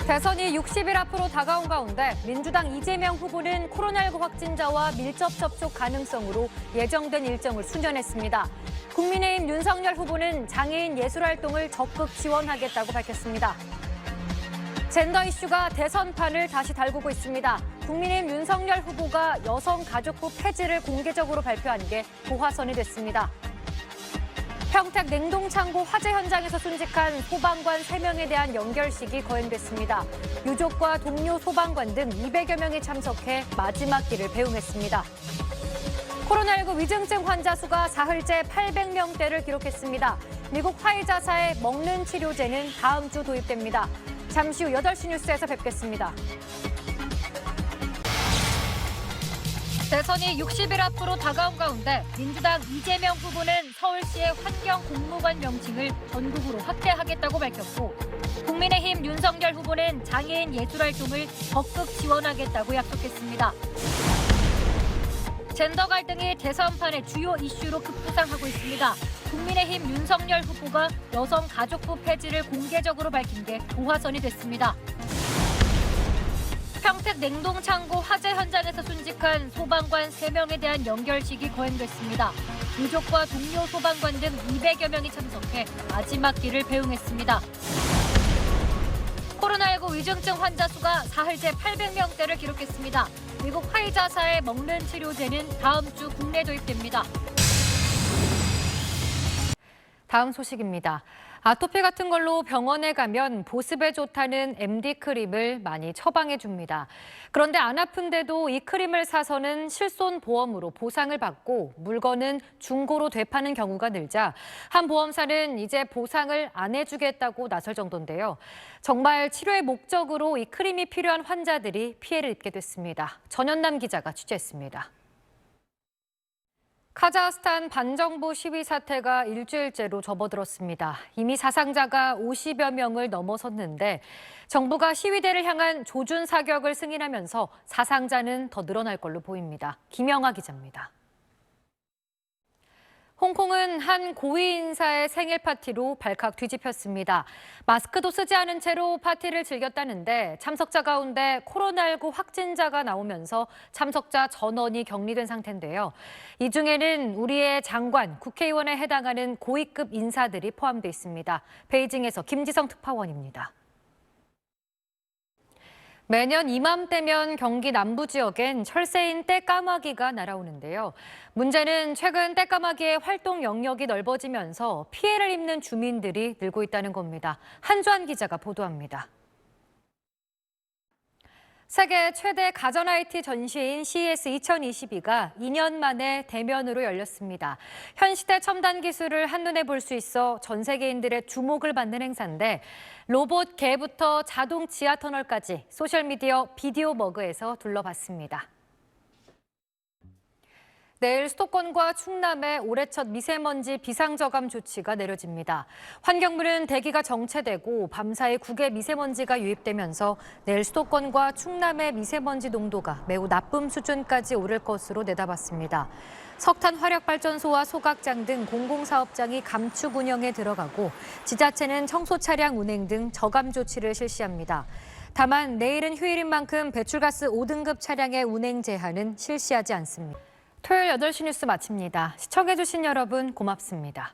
대선이 60일 앞으로 다가온 가운데 민주당 이재명 후보는 코로나19 확진자와 밀접 접촉 가능성으로 예정된 일정을 수년했습니다. 국민의힘 윤석열 후보는 장애인 예술활동을 적극 지원하겠다고 밝혔습니다. 젠더 이슈가 대선판을 다시 달구고 있습니다. 국민의힘 윤석열 후보가 여성가족부 폐지를 공개적으로 발표한 게 도화선이 됐습니다. 평택 냉동창고 화재 현장에서 순직한 소방관 3명에 대한 연결식이 거행됐습니다. 유족과 동료 소방관 등 200여 명이 참석해 마지막 길을 배웅했습니다. 코로나19 위중증 환자 수가 사흘째 800명대를 기록했습니다. 미국 화이자사의 먹는 치료제는 다음 주 도입됩니다. 잠시 후 8시 뉴스에서 뵙겠습니다. 대선이 60일 앞으로 다가온 가운데 민주당 이재명 후보는 서울시의 환경공무관 명칭을 전국으로 확대하겠다고 밝혔고 국민의힘 윤석열 후보는 장애인 예술활동을 적극 지원하겠다고 약속했습니다. 젠더 갈등이 대선판의 주요 이슈로 급부상하고 있습니다. 국민의힘 윤석열 후보가 여성가족부 폐지를 공개적으로 밝힌 게 도화선이 됐습니다. 평택 냉동창고 화재 현장에서 순직한 소방관 3명에 대한 연결식이 거행됐습니다. 유족과 동료 소방관 등 200여 명이 참석해 마지막 길을 배웅했습니다. 코로나19 위중증 환자 수가 사흘째 800명대를 기록했습니다. 미국 화이자사의 먹는 치료제는 다음 주 국내 도입됩니다. 다음 소식입니다. 아토피 같은 걸로 병원에 가면 보습에 좋다는 MD 크림을 많이 처방해 줍니다. 그런데 안 아픈데도 이 크림을 사서는 실손보험으로 보상을 받고 물건은 중고로 되파는 경우가 늘자 한 보험사는 이제 보상을 안 해주겠다고 나설 정도인데요. 정말 치료의 목적으로 이 크림이 필요한 환자들이 피해를 입게 됐습니다. 전현남 기자가 취재했습니다. 카자흐스탄 반정부 시위 사태가 일주일째로 접어들었습니다. 이미 사상자가 50여 명을 넘어섰는데 정부가 시위대를 향한 조준 사격을 승인하면서 사상자는 더 늘어날 걸로 보입니다. 김영하 기자입니다. 홍콩은 한 고위 인사의 생일 파티로 발칵 뒤집혔습니다. 마스크도 쓰지 않은 채로 파티를 즐겼다는데 참석자 가운데 코로나19 확진자가 나오면서 참석자 전원이 격리된 상태인데요. 이 중에는 우리의 장관, 국회의원에 해당하는 고위급 인사들이 포함돼 있습니다. 베이징에서 김지성 특파원입니다. 매년 이맘때면 경기 남부 지역엔 철새인 떼까마귀가 날아오는데요. 문제는 최근 떼까마귀의 활동 영역이 넓어지면서 피해를 입는 주민들이 늘고 있다는 겁니다. 한주한 기자가 보도합니다. 세계 최대 가전 IT 전시인 CES 2022가 2년 만에 대면으로 열렸습니다. 현 시대 첨단 기술을 한눈에 볼 수 있어 전 세계인들의 주목을 받는 행사인데 로봇 개부터 자동 지하 터널까지 소셜미디어 비디오 머그에서 둘러봤습니다. 내일 수도권과 충남에 올해 첫 미세먼지 비상저감 조치가 내려집니다. 환경부는 대기가 정체되고 밤사이 국외 미세먼지가 유입되면서 내일 수도권과 충남의 미세먼지 농도가 매우 나쁨 수준까지 오를 것으로 내다봤습니다. 석탄 화력발전소와 소각장 등 공공사업장이 감축 운영에 들어가고 지자체는 청소 차량 운행 등 저감 조치를 실시합니다. 다만 내일은 휴일인 만큼 배출가스 5등급 차량의 운행 제한은 실시하지 않습니다. 토요일 8시 뉴스 마칩니다. 시청해주신 여러분 고맙습니다.